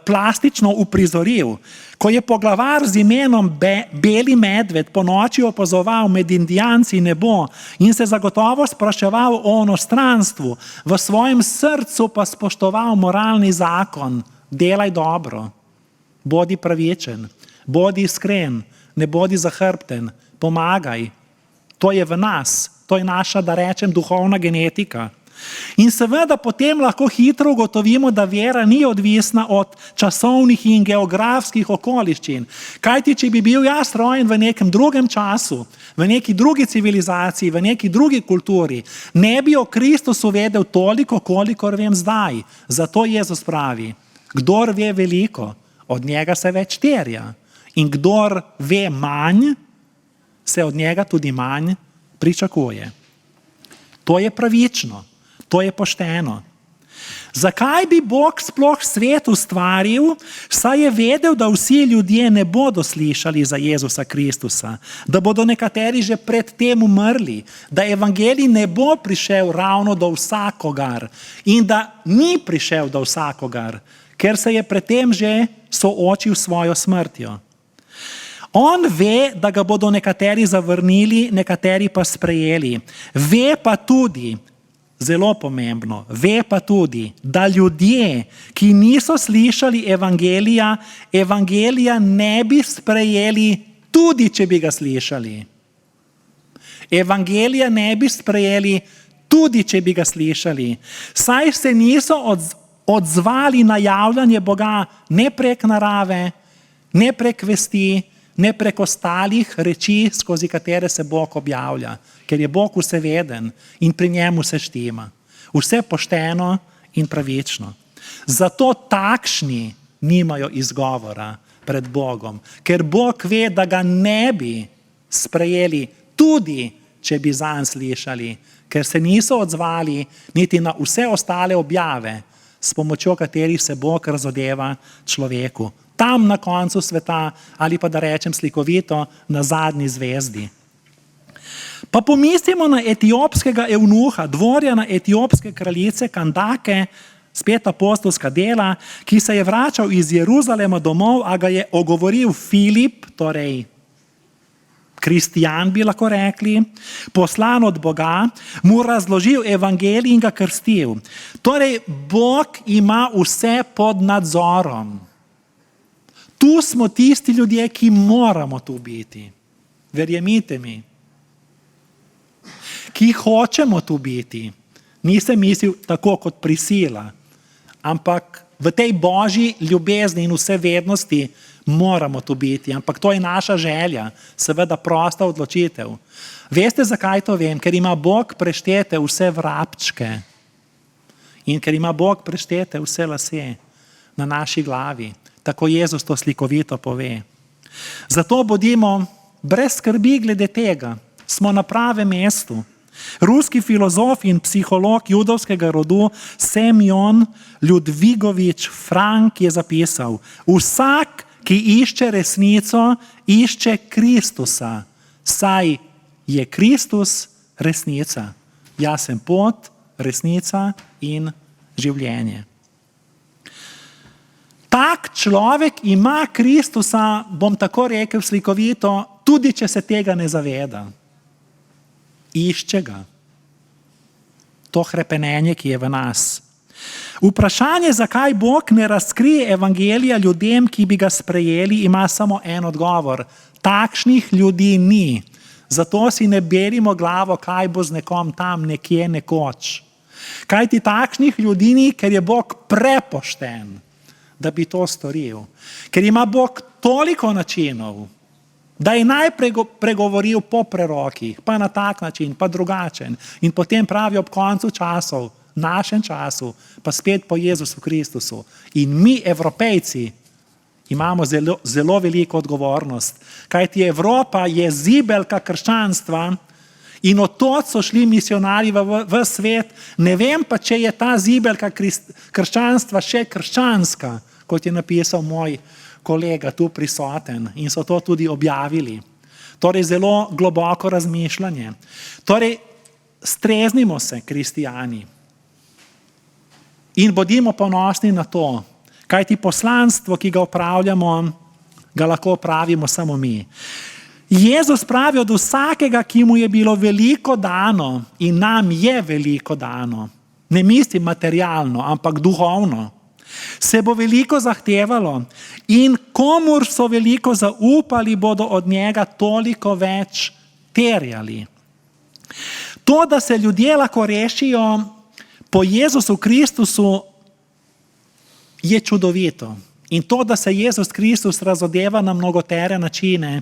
plastično uprizoril, ko je poglavar z imenom Beli medved po noči opazoval med Indijanci nebo in se zagotovo spraševal o onostranstvu, v svojem srcu pa spoštoval moralni zakon: delaj dobro, bodi pravičen, bodi iskren, ne bodi zahrbten, pomagaj. To je v nas, to je naša, da rečem, duhovna genetika. In seveda potem lahko hitro ugotovimo, da vera ni odvisna od časovnih in geografskih okoliščin. Kajti, če bi bil jaz rojen v nekem drugem času, v neki drugi civilizaciji, v neki drugi kulturi, ne bi o Kristusu vedel toliko, kolikor vem zdaj. Zato Jezus pravi, kdor ve veliko, od njega se več terja. In kdor ve manj, se od njega tudi manj pričakuje. To je pravično. To je pošteno. Zakaj bi Bog sploh svet ustvaril, saj je vedel, da vsi ljudje ne bodo slišali za Jezusa Kristusa, da bodo nekateri že pred tem umrli, da evangelij ne bo prišel ravno do vsakogar in da ni prišel do vsakogar, ker se je pred tem že soočil s svojo smrtjo. On ve, da ga bodo nekateri zavrnili, nekateri pa sprejeli. Ve pa tudi, zelo pomembno, ve pa tudi, da ljudje, ki niso slišali evangelija ne bi sprejeli, tudi če bi ga slišali. Evangelija ne bi sprejeli, tudi če bi ga slišali. Saj se niso odzvali na javljanje Boga ne prek narave, ne prek vesti, ne prek ostalih reči, skozi katere se Bog objavlja, ker je Bog vseveden in pri njemu se štima. Vse pošteno in pravično. Zato takšni nimajo izgovora pred Bogom, ker Bog ve, da ga ne bi sprejeli, tudi če bi zanj slišali, ker se niso odzvali niti na vse ostale objave, s pomočjo katerih se Bog razodeva človeku. Tam na koncu sveta, ali pa da rečem slikovito, na zadnji zvezdi. Pa pomislimo na etiopskega evnuha, dvorjana etiopske kraljice Kandake, spet apostolska dela, ki se je vračal iz Jeruzalema domov, a ga je ogovoril Filip, torej kristjan bi lahko rekli, poslan od Boga, mu razložil evangelij in ga krstil. Torej, Bog ima vse pod nadzorom. Tu smo tisti ljudje, ki moramo tu biti. Verjemite mi. Ki hočemo tu biti. Nisem mislil tako kot prisila, ampak v tej božji ljubezni in vsevednosti moramo tu biti. Ampak to je naša želja, seveda prosta odločitev. Veste, zakaj to vem? Ker ima Bog preštete vse vrabčke in ker ima Bog preštete vse lase na naši glavi. Tako Jezus to slikovito pove. Zato bodimo brez skrbi glede tega. Smo na pravem mestu. Ruski filozof in psiholog judovskega rodu Semjon Ljudvigovič Frank je zapisal: vsak, ki išče resnico, išče Kristusa, saj je Kristus resnica. Jaz sem pot, resnica in življenje. Tak človek ima Kristusa, bom tako rekel slikovito, tudi če se tega ne zaveda. Išče ga. To hrepenenje, ki je v nas. Vprašanje, zakaj Bog ne razkrije evangelija ljudem, ki bi ga sprejeli, ima samo en odgovor. Takšnih ljudi ni. Zato si ne berimo glavo, kaj bo z nekom tam nekje nekoč. Kajti takšnih ljudi ni, ker je Bog prepošten, da bi to storil. Ker ima Bog toliko načinov, da je najprej pregovoril po prerokih, pa na tak način, pa drugačen. In potem pravi ob koncu časov, našem času, pa spet po Jezusu Kristusu. In mi, Evropejci, imamo zelo veliko odgovornost. Kajti Evropa je zibelka krščanstva in od tod so šli misionarji v svet. Ne vem pa, če je ta zibelka krščanstva še krščanska, kot je napisal moj kolega tu prisoten in so to tudi objavili. Torej zelo globoko razmišljanje. Torej streznimo se, kristijani, in bodimo ponosni na to, kajti poslanstvo, ki ga opravljamo, ga lahko opravimo samo mi. Jezus pravi, od vsakega, ki mu je bilo veliko dano, in nam je veliko dano, ne mislim materialno, ampak duhovno, se bo veliko zahtevalo in komur so veliko zaupali, bodo od njega toliko več terjali. To, da se ljudje lahko rešijo po Jezusu Kristusu je čudovito. In to, da se Jezus Kristus razodeva na mnogotere načine,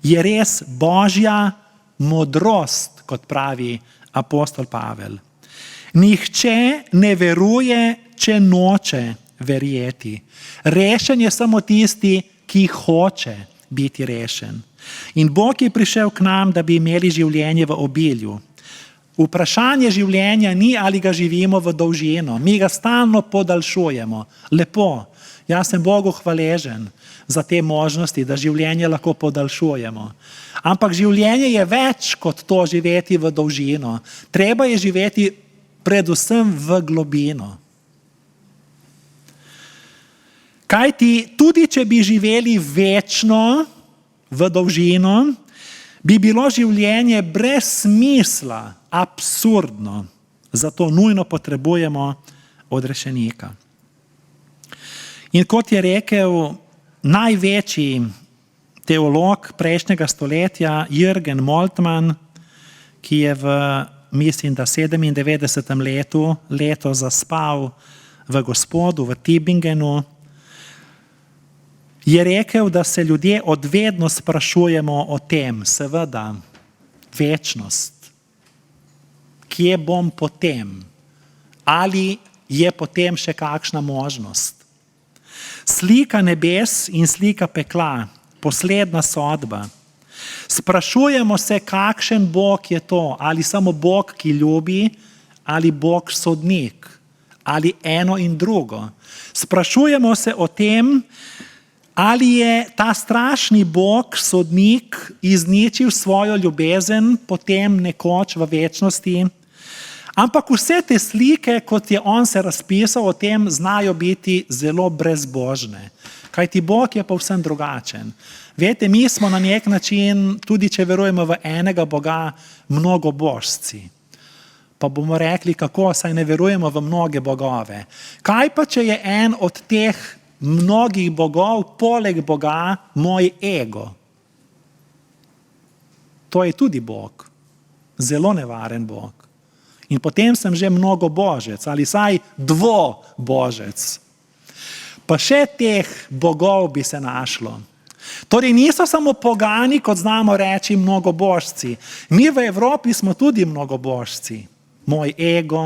je res Božja modrost, kot pravi apostol Pavel. Nihče ne veruje, če noče verjeti. Rešen je samo tisti, ki hoče biti rešen. In Bog je prišel k nam, da bi imeli življenje v obilju. Vprašanje življenja ni, ali ga živimo v dolžino. Mi ga stalno podaljšujemo. Lepo. Jaz sem Bogu hvaležen za te možnosti, da življenje lahko podaljšujemo. Ampak življenje je več kot to živeti v dolžino. Treba je živeti predvsem v globino. Kajti tudi, če bi živeli večno v dolžino, bi bilo življenje brez smisla, absurdno. Zato nujno potrebujemo odrešenika. In kot je rekel največji teolog prejšnjega stoletja Jürgen Moltmann, ki je v, mislim, da 97. leto zaspal v Gospodu, v Tübingenu, je rekel, da se ljudje odvedno sprašujemo o tem, seveda, večnost. Kje bom potem? Ali je potem še kakšna možnost? Slika nebes in slika pekla, posledna sodba. Sprašujemo se, kakšen Bog je to, ali samo Bog, ki ljubi, ali Bog sodnik, ali eno in drugo. Sprašujemo se o tem, ali je ta strašni Bog, sodnik, izničil svojo ljubezen potem nekoč v večnosti. Ampak vse te slike, kot je on se razpisal o tem, znajo biti zelo brezbožne. Kajti Bog je povsem drugačen. Veste, mi smo na nek način, tudi če verujemo v enega Boga, mnogobožci. Pa bomo rekli, kako, saj ne verujemo v mnoge bogove. Kaj pa, če je en od teh mnogih bogov, poleg Boga, moj ego? To je tudi Bog. Zelo nevaren Bog. In potem sem že mnogobožec ali saj dvobožec. Pa še teh bogov bi se našlo. Torej niso samo pogani, kot znamo reči, mnogobožci. Mi v Evropi smo tudi mnogobožci. Moj ego,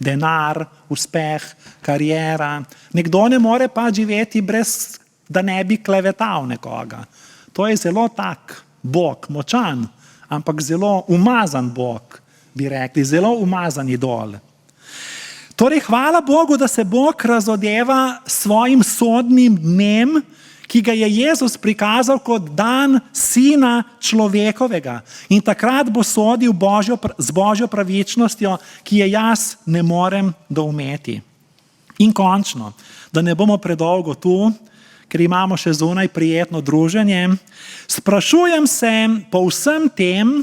denar, uspeh, kariera. Nekdo ne more pa živeti brez, da ne bi klevetal nekoga. To je zelo tak Bog, močan, ampak zelo umazan Bog, bi rekli, zelo umazan idol. Torej, hvala Bogu, da se Bog razodeva svojim sodnim dnem, ki ga je Jezus prikazal kot dan Sina človekovega. In takrat bo sodil z Božjo pravičnostjo, ki je jaz ne morem doumeti. In končno, da ne bomo predolgo tu, ker imamo še zunaj prijetno druženje, sprašujem se po vsem tem,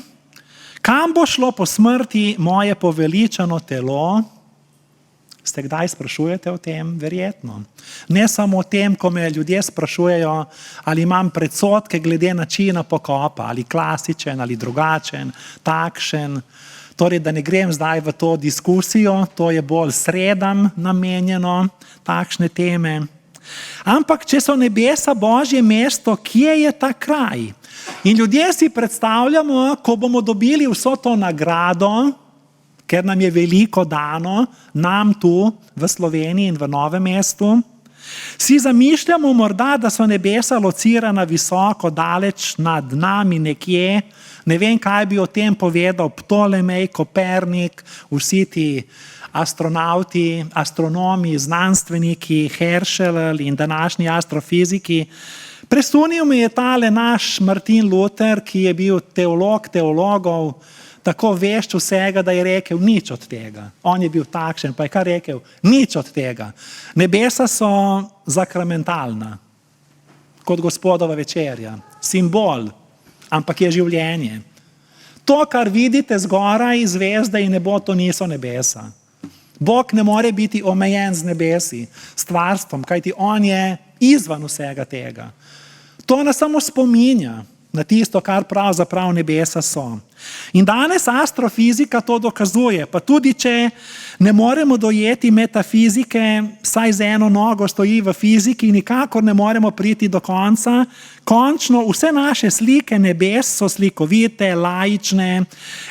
kam bo šlo po smrti moje poveličano telo? Ste kdaj sprašujete o tem? Verjetno. Ne samo o tem, ko me ljudje sprašujejo, ali imam predsodke glede načina pokopa, ali klasičen, ali drugačen, takšen. Torej, da ne grem zdaj v to diskusijo, to je bolj sredam namenjeno, takšne teme. Ampak, če so nebesa Božje mesto, kje je ta kraj? In ljudje si predstavljamo, ko bomo dobili vso to nagrado, ker nam je veliko dano, nam tu v Sloveniji in v Novem mestu, si zamišljamo morda, da so nebesa locirana visoko, daleč nad nami nekje. Ne vem, kaj bi o tem povedal Ptolemej, Kopernik, vsi ti astronauti, astronomi, znanstveniki, Herschel in današnji astrofiziki. Presunil mi je tale naš Martin Luther, ki je bil teolog teologov, tako vešč vsega, da je rekel nič od tega. On je bil takšen, pa je kar rekel, nič od tega. Nebesa so sakramentalna, kot Gospodova večerja, simbol, ampak je življenje. To, kar vidite zgoraj, zvezde in nebo, to niso nebesa. Bog ne more biti omejen z nebesi, s stvarstvom, kajti on je izvan vsega tega. To nas samo spominja, na tisto, kar pravzaprav nebesa so. In danes astrofizika to dokazuje, pa tudi če ne moremo dojeti metafizike, saj z eno nogo stoji v fiziki, nikakor ne moremo priti do konca. Končno vse naše slike nebes so slikovite, laične,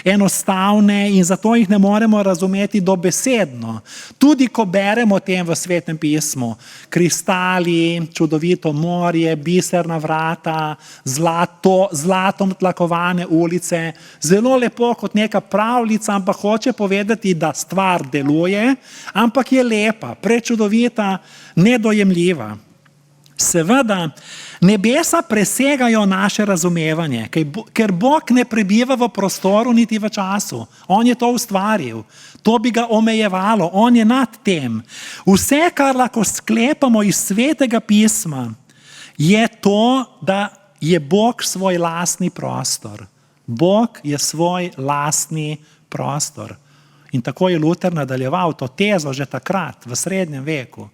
enostavne in zato jih ne moremo razumeti dobesedno. Tudi ko beremo o tem v Svetem pismu. Kristali, čudovito morje, biserna vrata, zlatom tlakovane ulice. Zelo lepo kot neka pravljica, ampak hoče povedati, da stvar deluje, ampak je lepa, prečudovita, nedojemljiva. Seveda, nebesa presegajo naše razumevanje, ker Bog ne prebiva v prostoru niti v času. On je to ustvaril, to bi ga omejevalo, on je nad tem. Vse, kar lahko sklepamo iz Svetega pisma, je to, da je Bog svoj lastni prostor. Bog je svoj lastni prostor. In tako je Luther nadaljeval to tezo že takrat, v srednjem veku,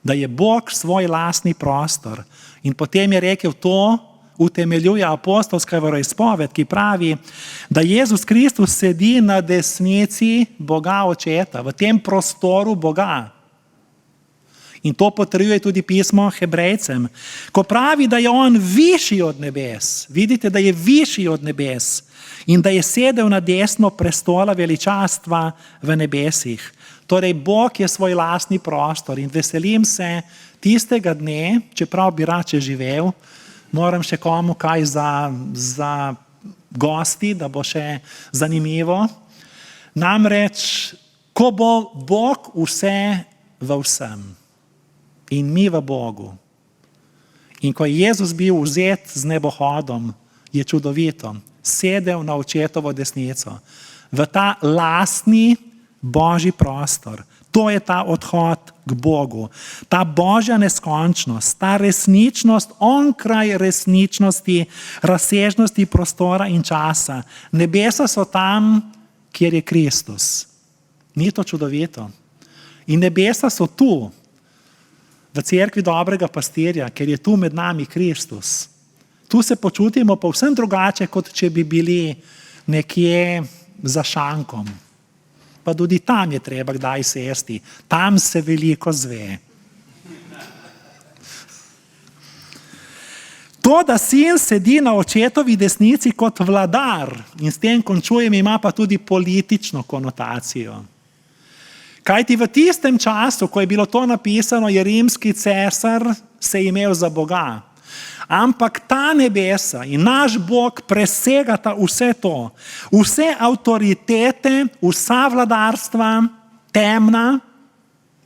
da je Bog svoj lastni prostor. In potem je rekel, to utemeljuje apostolska veroizpoved, ki pravi, da Jezus Kristus sedi na desnici Boga Očeta, v tem prostoru Boga. In to potrjuje tudi pismo Hebrejcem, ko pravi, da je on višji od nebes. Vidite, da je višji od nebes in da je sedel na desno prestola veličastva v nebesih. Torej, Bog je svoj lastni prostor in veselim se tistega dne, čeprav bi rače živel, moram še komu kaj za gosti, da bo še zanimivo. Namreč, ko bo Bog vse v vsem in mi v Bogu. In ko je Jezus bil vzet z nebohodom, je čudovito, sedel na Očetovo desnico, v ta lastni Božji prostor. To je ta odhod k Bogu, ta Božja neskončnost, ta resničnost onkraj resničnosti, razsežnosti prostora in časa. Nebesa so tam, kjer je Kristus. Ni to čudovito? In nebesa so tu, v cerkvi dobrega pastirja, ker je tu med nami Kristus. Tu se počutimo povsem drugače, kot če bi bili nekje za šankom. Pa tudi tam je treba kdaj sesti. Tam se veliko zve. To, da sin sedi na Očetovi desnici kot vladar, in s tem končujem, ima pa tudi politično konotacijo. Kajti v tistem času, ko je bilo to napisano, je rimski cesar se imel za Boga. Ampak ta nebesa in naš Bog presegata vse to. Vse avtoritete, vsa vladarstva, temna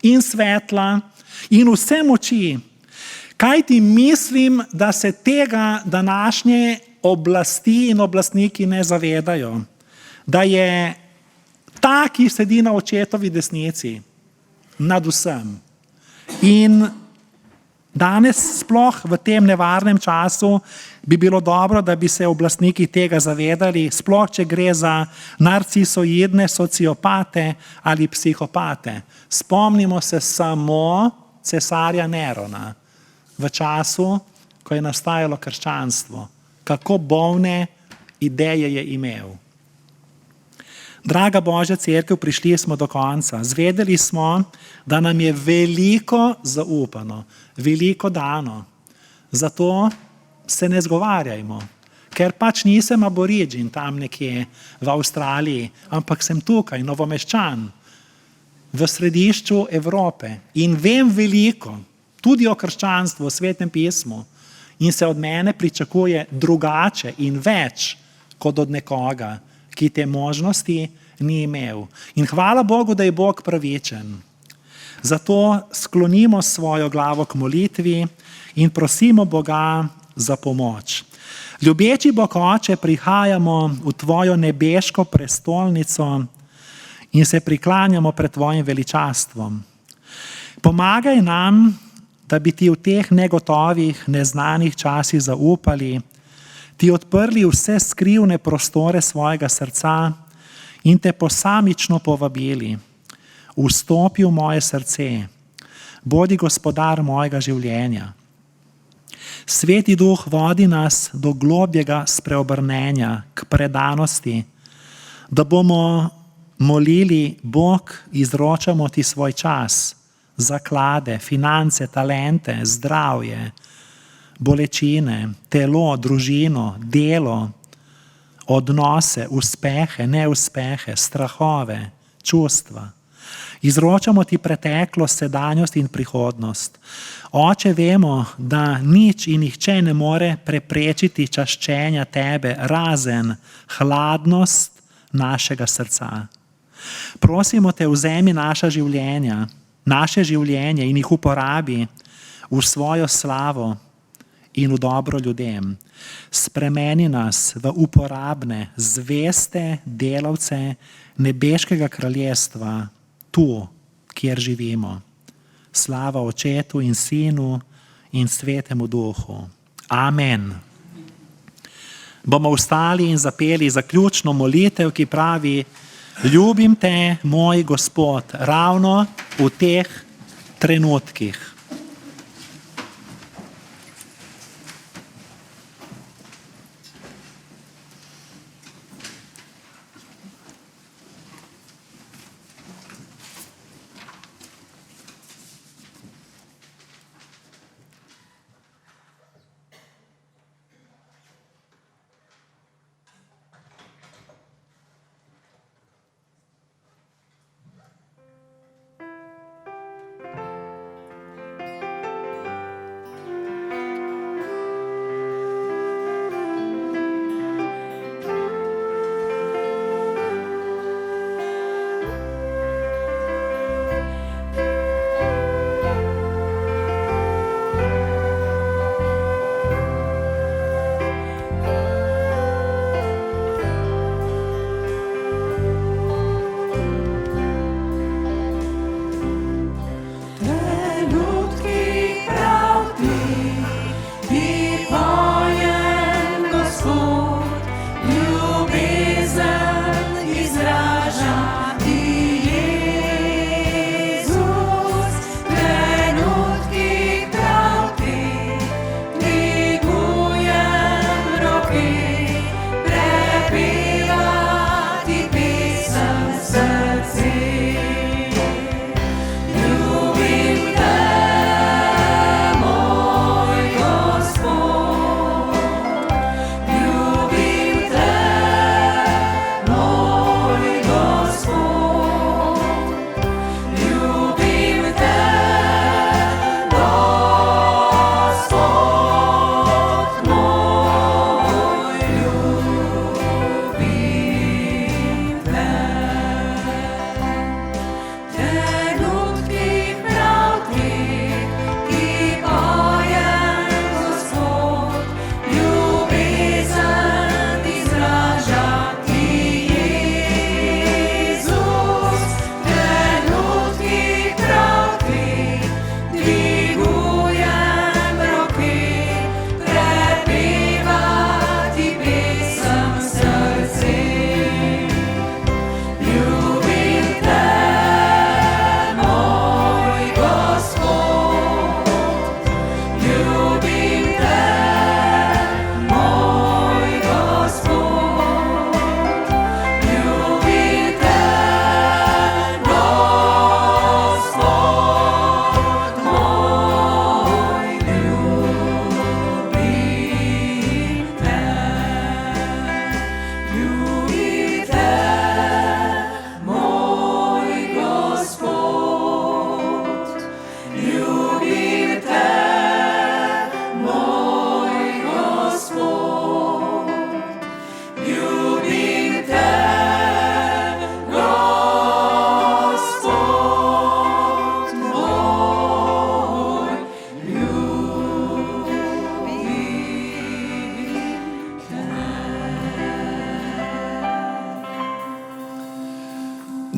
in svetla in vse moči. Kajti mislim, da se tega današnje oblasti in oblastniki ne zavedajo. Da je ta, ki sedi na Očetovi desnici, nad vsem. In danes, sploh v tem nevarnem času, bi bilo dobro, da bi se oblastniki tega zavedali, sploh če gre za narcisoidne sociopate ali psihopate. Spomnimo se samo cesarja Nerona v času, ko je nastajalo krščanstvo. Kako bolne ideje je imel. Draga Božja cerkev, prišli smo do konca. Zvedeli smo, da nam je veliko zaupano, veliko dano. Zato se ne zgovarjajmo, ker pač nisem aboriđin tam nekje v Avstraliji, ampak sem tukaj, Novomeščan, v središču Evrope in vem veliko, tudi o krščanstvu, o Svetem pismu in se od mene pričakuje drugače in več kot od nekoga, ki te možnosti ni imel. In hvala Bogu, da je Bog pravičen. Zato sklonimo svojo glavo k molitvi in prosimo Boga za pomoč. Ljubeči Bog Oče, prihajamo v Tvojo nebeško prestolnico in se priklanjamo pred Tvojim veličastvom. Pomagaj nam, da bi Ti v teh negotovih, neznanih časih zaupali, Ti odprli vse skrivne prostore svojega srca in Te posamično povabili. Vstopi v moje srce, bodi gospodar mojega življenja. Sveti Duh vodi nas do globjega spreobrnenja, k predanosti, da bomo molili: Bog, izročamo ti svoj čas, zaklade, finance, talente, zdravje, bolečine, telo, družino, delo, odnose, uspehe, neuspehe, strahove, čustva. Izročamo ti preteklost, sedanjost in prihodnost. Oče, vemo, da nič in nihče ne more preprečiti čaščenja tebe, razen hladnost našega srca. Prosimo te, vzemi naše življenje in jih uporabi v svojo slavo in v dobro ljudem. Spremeni nas v uporabne, zveste delavce nebeškega kraljestva, tu, kjer živimo. Slava Očetu in Sinu in Svetemu Duhu. Amen. Bomo vstali in zapeli zaključno molitev, ki pravi: Ljubim te, moj Gospod, ravno v teh trenutkih.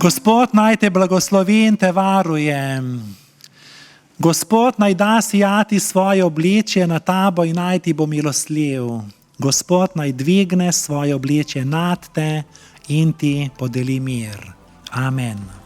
Gospod naj te blagoslovi in te varuje. Gospod naj da sijati svoje obličje na tabo in naj ti bo milostljiv. Gospod naj dvigne svoje obličje nad te in ti podeli mir. Amen.